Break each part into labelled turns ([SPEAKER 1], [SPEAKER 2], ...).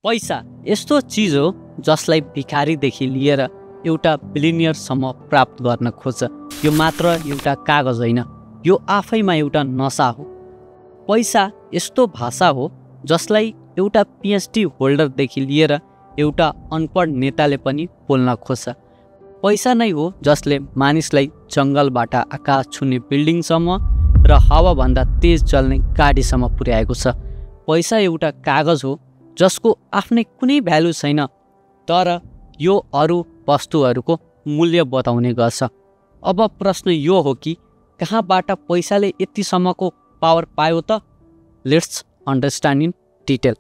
[SPEAKER 1] पैसा यस्तो चिज हो जसलाई भिखारीदेखि लिएर एउटा बिलिनियरसम्म प्राप्त गर्न खोज्छ। यो मात्र एउटा कागज होइन, यो आफैमा एउटा नसा हो। पैसा यस्तो भाषा हो जसलाई एउटा पिएचडी होल्डरदेखि लिएर एउटा अनपढ नेताले पनि बोल्न खोज्छ। पैसा नै हो जसले मानिसलाई जङ्गलबाट आकाश छुने बिल्डिङसम्म र हावाभन्दा तेज चल्ने गाडीसम्म पुर्याएको छ। पैसा एउटा कागज हो जसको आफ्नै कुनै भ्यालु छैन, तर यो अरू वस्तुहरूको मूल्य बताउने गर्छ। अब प्रश्न यो हो कि कहाँबाट पैसाले यतिसम्मको पावर पायो त? Let's understand in detail.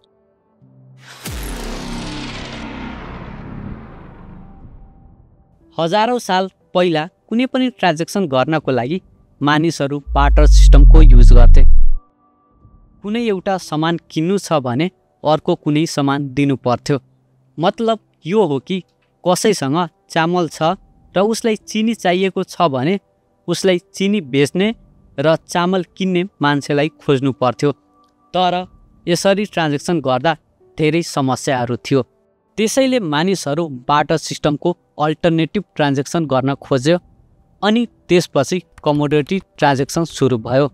[SPEAKER 1] हजारौँ साल पहिला कुनै पनि ट्रान्जेक्सन गर्नको लागि मानिसहरू बार्टर सिस्टमको युज गर्थे। कुनै एउटा सामान किन्नु छ भने अर्को कुनै सामान दिनु पर्थ्यो। मतलब यो हो कि कसैसँग चामल छ र उसलाई चिनी चाहिएको छ भने उसलाई चिनी बेच्ने र चामल किन्ने मान्छेलाई खोज्नु पर्थ्यो। तर यसरी ट्रान्जेक्सन गर्दा धेरै समस्याहरू थियो। त्यसैले मानिसहरू बार्टर सिस्टमको अल्टरनेटिभ ट्रान्जेक्सन गर्न खोज्यो अनि त्यसपछि कमोडिटी ट्रान्जेक्सन सुरु भयो।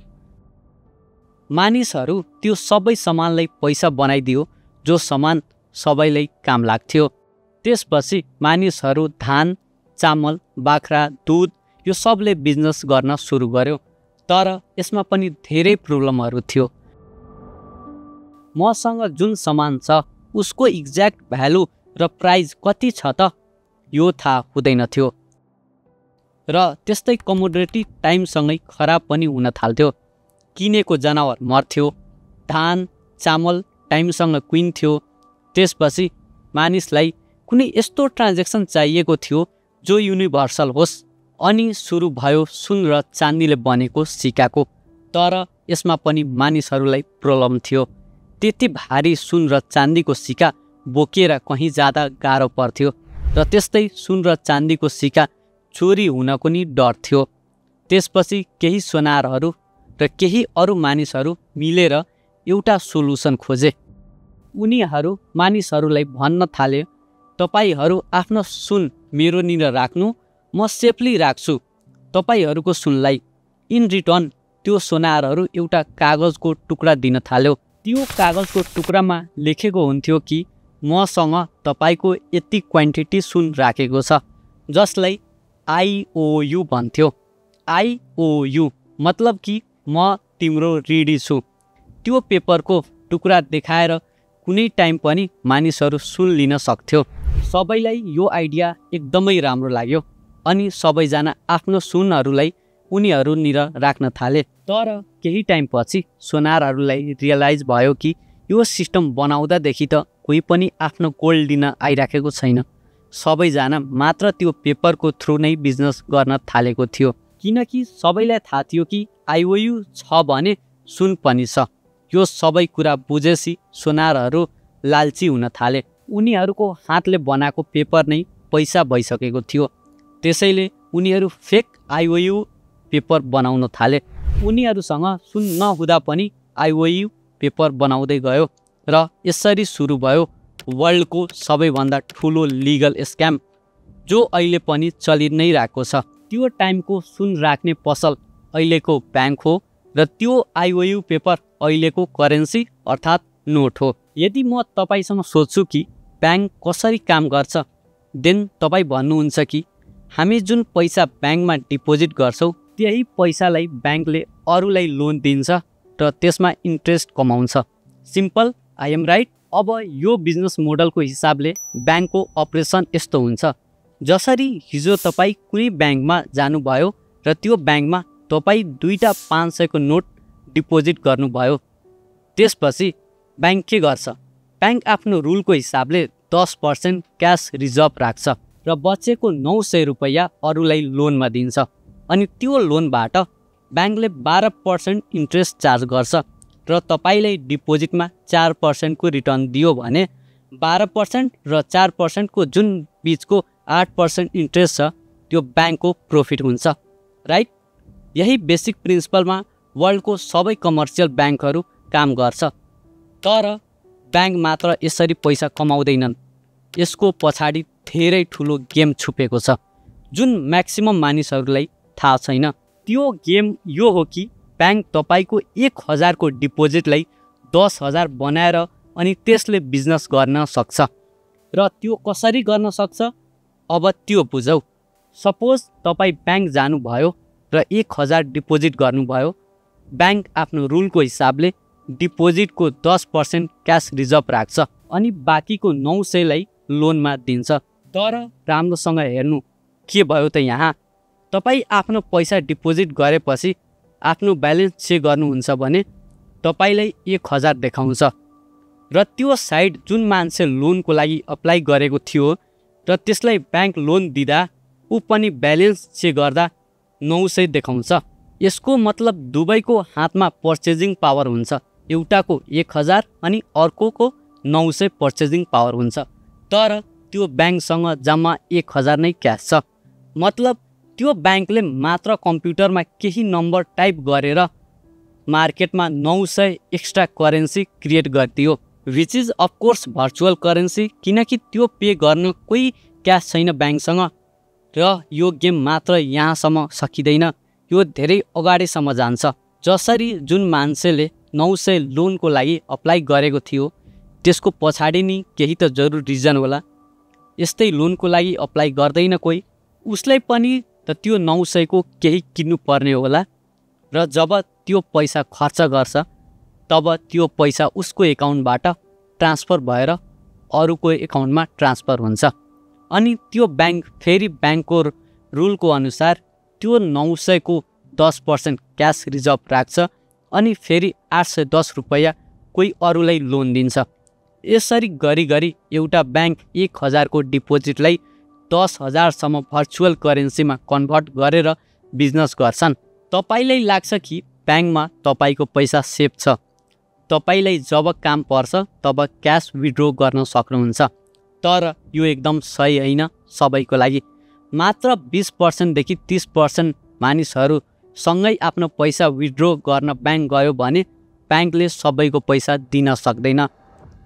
[SPEAKER 1] मानिसहरू त्यो सबै सामानलाई पैसा बनाइदियो जो सामान सबैलाई काम लाग्थ्यो। त्यसपछि मानिसहरू धान, चामल, बाख्रा, दुध यो सबले बिजनेस गर्न सुरु गर्यो। तर यसमा पनि धेरै प्रब्लमहरू थियो। मसँग जुन सामान छ उसको एक्ज्याक्ट भ्यालु र प्राइस कति छ त यो थाहा हुँदैन थियो। र त्यस्तै कमोडिटी टाइमसँगै खराब पनि हुन थाल्थ्यो। किनेको जनावर मर्थ्यो, धान, चामल टाइमसँग कुहिन्थ्यो। त्यसपछि मानिसलाई कुनै यस्तो ट्रान्जेक्सन चाहिएको थियो जो युनिभर्सल होस् अनि सुरु भयो सुन र चाँदीले बनेको सिक्काको। तर यसमा पनि मानिसहरूलाई प्रब्लम थियो। त्यति भारी सुन र चाँदीको सिक्का बोकेर कहीँ जाँदा गाह्रो पर्थ्यो र त्यस्तै सुन र चाँदीको सिक्का चोरी हुनको नि डर थियो। त्यसपछि केही सोनारहरू र केही अरू मानिसहरू मिलेर एउटा सोलुसन खोजे। उनीहरू मानिसहरूलाई भन्न थाले, तपाईहरू आफ्नो सुन मेरोनिर राख्नु, म सेफली राख्छु तपाईहरूको सुनलाई। इन रिटर्न त्यो सोनारहरू एउटा कागजको टुक्रा दिन थाल्यो। त्यो कागजको टुक्रामा लेखेको हुन्थ्यो कि मसँग तपाईको यति क्वान्टिटी सुन राखेको छ, जसलाई IOU भन्थ्यो। IOU मतलब कि म तिम्रो ऋणी छु। त्यो पेपरको टुक्रा देखाएर कुनै टाइम पनि मानिसहरू सुन लिन सक्थ्यो। सबैलाई यो आइडिया एकदमै राम्रो लाग्यो अनि सबैजना आफ्नो सुनहरूलाई उनीहरूनिर राख्न थाले। तर केही टाइमपछि सोनारहरूलाई रियलाइज भयो कि यो सिस्टम बनाउँदादेखि त कोही पनि आफ्नो गोल्ड लिन आइराखेको छैन। सबैजना मात्र त्यो पेपरको थ्रु नै बिजनेस गर्न थालेको थियो, किनकि सबैलाई थाहा थियो कि IOU छ भने सुन पनि छ। यो सबै कुरा बुझेपछि सोनारहरू लालची हुन थाले। उनीहरूको हातले बनाएको पेपर नै पैसा भइसकेको थियो। त्यसैले उनीहरू फेक IOU पेपर बनाउन थाले। उनीहरूसँग सुन नहुँदा पनि IOU पेपर बनाउँदै गयो र यसरी सुरु भयो वर्ल्डको सबैभन्दा ठुलो लिगल स्क्याम, जो अहिले पनि चलि नै रहेको छ। त्यो टाइमको सुन राख्ने पसल अहिलेको ब्याङ्क हो र त्यो IOU पेपर अहिलेको करेन्सी अर्थात् नोट हो। यदि म तपाईसँग सोध्छु कि ब्याङ्क कसरी काम गर्छ, देन तपाईँ भन्नुहुन्छ कि हामी जुन पैसा ब्याङ्कमा डिपोजिट गर्छौँ त्यही पैसालाई ब्याङ्कले अरूलाई लोन दिन्छ र त्यसमा इन्ट्रेस्ट कमाउँछ। Simple, I am right? अब यो बिजनेस मोडलको हिसाबले ब्याङ्कको अपरेसन यस्तो हुन्छ। जसरी हिजो तपाईँ कुनै ब्याङ्कमा जानुभयो र त्यो ब्याङ्कमा तपाईँ 2टा 500को नोट डिपोजिट गर्नुभयो। त्यसपछि ब्याङ्क के गर्छ? ब्याङ्क आफ्नो रुलको हिसाबले 10% क्यास रिजर्भ राख्छ र बचेको 900 रुपैयाँ अरूलाई लोनमा दिन्छ। अनि त्यो लोनबाट ब्याङ्कले 12% इन्ट्रेस्ट चार्ज गर्छ र तपाईँलाई डिपोजिटमा 4% को रिटर्न दियो भने 12% र 4% को जुन बिचको 8% इन्ट्रेस्ट छ त्यो ब्याङ्कको प्रॉफिट हुन्छ, राइट? यही बेसिक प्रिन्सिपलमा वर्ल्डको सबै कमर्सियल ब्याङ्कहरू काम गर्छ। तर ब्याङ्क मात्र यसरी पैसा कमाउँदैनन्, यसको पछाडि धेरै ठुलो गेम छुपेको छ जुन म्याक्सिमम मानिसहरूलाई थाहा छैन। त्यो गेम यो हो कि ब्याङ्क तपाईँको 1000 को डिपोजिटलाई 10,000 बनाएर अनि त्यसले बिजनेस गर्न सक्छ। र त्यो कसरी गर्न सक्छ अब त्यो बुझौ। सपोज तपाईँ ब्याङ्क जानुभयो र 1000 डिपोजिट गर्नुभयो, ब्याङ्क आफ्नो रुलको हिसाबले डिपोजिटको 10% क्यास रिजर्भ राख्छ अनि बाँकीको 900लाई लोनमा दिन्छ। तर राम्रोसँग हेर्नु के भयो त यहाँ, तपाईँ आफ्नो पैसा डिपोजिट गरेपछि आफ्नो ब्यालेन्स चेक गर्नुहुन्छ भने तपाईँलाई 1000 देखाउँछ र त्यो साइड जुन मान्छे लोनको लागि अप्लाई गरेको थियो र त्यसलाई ब्याङ्क लोन दिँदा ऊ पनि ब्यालेन्स चेक गर्दा 900 देखाउँछ। यसको मतलब दुवैको हातमा पर्चेजिङ पावर हुन्छ, एउटाको 1000 अनि अर्कोको 900 पर्चेजिङ पावर हुन्छ। तर त्यो ब्याङ्कसँग जम्मा 1000 नै क्यास छ। मतलब त्यो ब्याङ्कले मात्र कम्प्युटरमा केही नम्बर टाइप गरेर मार्केटमा 900 एक्स्ट्रा करेन्सी क्रिएट गरिदियो, which is of course virtual currency, किनकि त्यो पे गर्न कोही क्यास छैन ब्याङ्कसँग। र यो गेम मात्र यहाँसम्म सकिँदैन, यो धेरै अगाडिसम्म जान्छ। जसरी जुन मान्छेले 900 लोनको लागि अप्लाई गरेको थियो त्यसको पछाडि नि केही त जरुर रिजन होला, यस्तै लोनको लागि अप्लाई गर्दैन कोही, उसलाई पनि त त्यो 900 को केही किन्नु पर्ने होला र जब त्यो पैसा खर्च गर्छ तब त्यो पैसा उसको एकाउन्टबाट ट्रान्सफर भएर अरूको एकाउन्टमा ट्रान्सफर हुन्छ अनि त्यो ब्याङ्क फेरि ब्याङ्कको रुलको अनुसार त्यो 900 को 10% क्यास रिजर्भ राख्छ अनि फेरि 810 रुपैयाँ कोही अरूलाई लोन दिन्छ। यसरी गरी एउटा ब्याङ्क 1000 को डिपोजिटलाई 10,000 सम्म भर्चुअल करेन्सीमा कन्भर्ट गरेर बिजनेस गर्छन्। तपाईँलाई लाग्छ कि ब्याङ्कमा तपाईँको पैसा सेफ छ, तपाईँलाई जब काम पर्छ तब क्यास विथड्र गर्न सक्नुहुन्छ। तर यो एकदम सही होइन सबैको लागि। मात्र 20% देखि 30% मानिसहरू सँगै आफ्नो पैसा विथड्र गर्न ब्याङ्क गयो भने ब्याङ्कले सबैको पैसा दिन सक्दैन,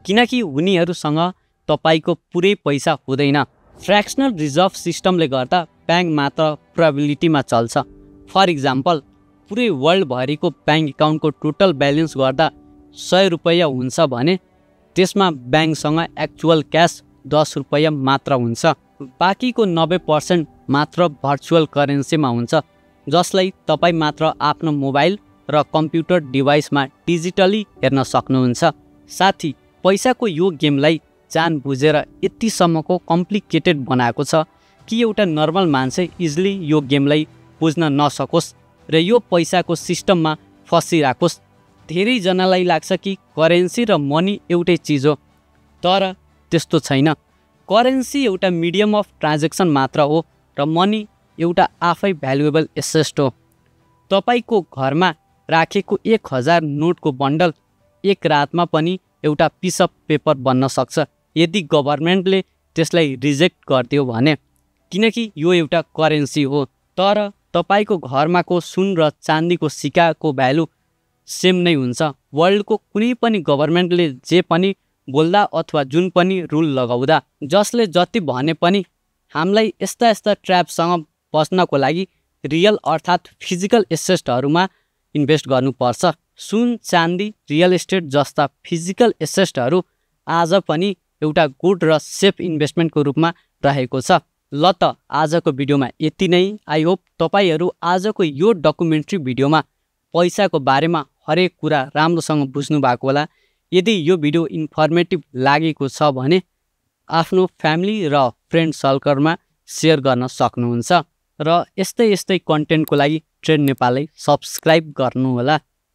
[SPEAKER 1] किनकि उनीहरूसँग तपाईँको पुरै पैसा हुँदैन। फ्र्याक्सनल रिजर्भ सिस्टमले गर्दा ब्याङ्क मात्र प्रोबेबिलिटीमा चल्छ। फर इक्जाम्पल पुरै वर्ल्डभरिको ब्याङ्क एकाउन्टको टोटल ब्यालेन्स गर्दा 100 रुपैयाँ हुन्छ भने त्यसमा ब्याङ्कसँग एक्चुअल क्यास 10 रुपैयाँ मात्र हुन्छ, बाँकीको 90% मात्र भर्चुअल करेन्सीमा हुन्छ, जसलाई तपाईँ मात्र आफ्नो मोबाइल र कम्प्युटर डिभाइसमा डिजिटली हेर्न सक्नुहुन्छ। साथी, पैसाको यो गेमलाई जान बुझेर यतिसम्मको कम्प्लिकेटेड बनाएको छ कि एउटा नर्मल मान्छे इजिली यो गेमलाई बुझ्न नसकोस् र यो पैसाको सिस्टममा फसिराखोस्। धेरैजनालाई लाग्छ कि करेन्सी र मनी एउटै चिज हो, तर त्यस्तो छैन। करेन्सी एउटा मिडियम अफ ट्रान्जेक्सन मात्र हो र मनी एउटा आफै भ्यालुएबल एसेट हो। तपाईँको घरमा राखेको 1000 नोटको बन्डल एक रातमा पनि एउटा पिस अफ पेपर बन्न सक्छ यदि गभर्मेन्टले त्यसलाई रिजेक्ट गरिदियो भने, किनकि यो एउटा करेन्सी हो। तर तपाईँको घरमाको सुन र चाँदीको सिक्काको भ्यालु सेम नै हुन्छ। वर्ल्डको कुनै पनि गभर्मेन्टले जे पनि बोल्दा अथवा जुन पनि रुल लगाउँदा, जसले जति भने पनि हामीलाई यस्ता ट्र्यापसँग बच्नको लागि रियल अर्थात् फिजिकल एसेटहरूमा इन्भेस्ट गर्नुपर्छ। सुन, चाँदी, रियल एस्टेट जस्ता फिजिकल एसेटहरू आज पनि एउटा गुड र सेफ इन्भेस्टमेन्टको रूपमा रहेको छ। ल त आजको भिडियोमा यति नै। आई होप तपाईँहरू आजको यो डकुमेन्ट्री भिडियोमा पैसाको बारेमा हरेक कुरा राम्रोसँग बुझ्नु भएको होला। यदि यो भिडियो इन्फर्मेटिभ लागेको छ भने आफ्नो फ्यामिली र फ्रेन्ड सर्कलमा सेयर गर्न सक्नुहुन्छ र यस्तै कन्टेन्टको लागि ट्रेन्ड नेपाललाई सब्स्क्राइब गर्नुहोला।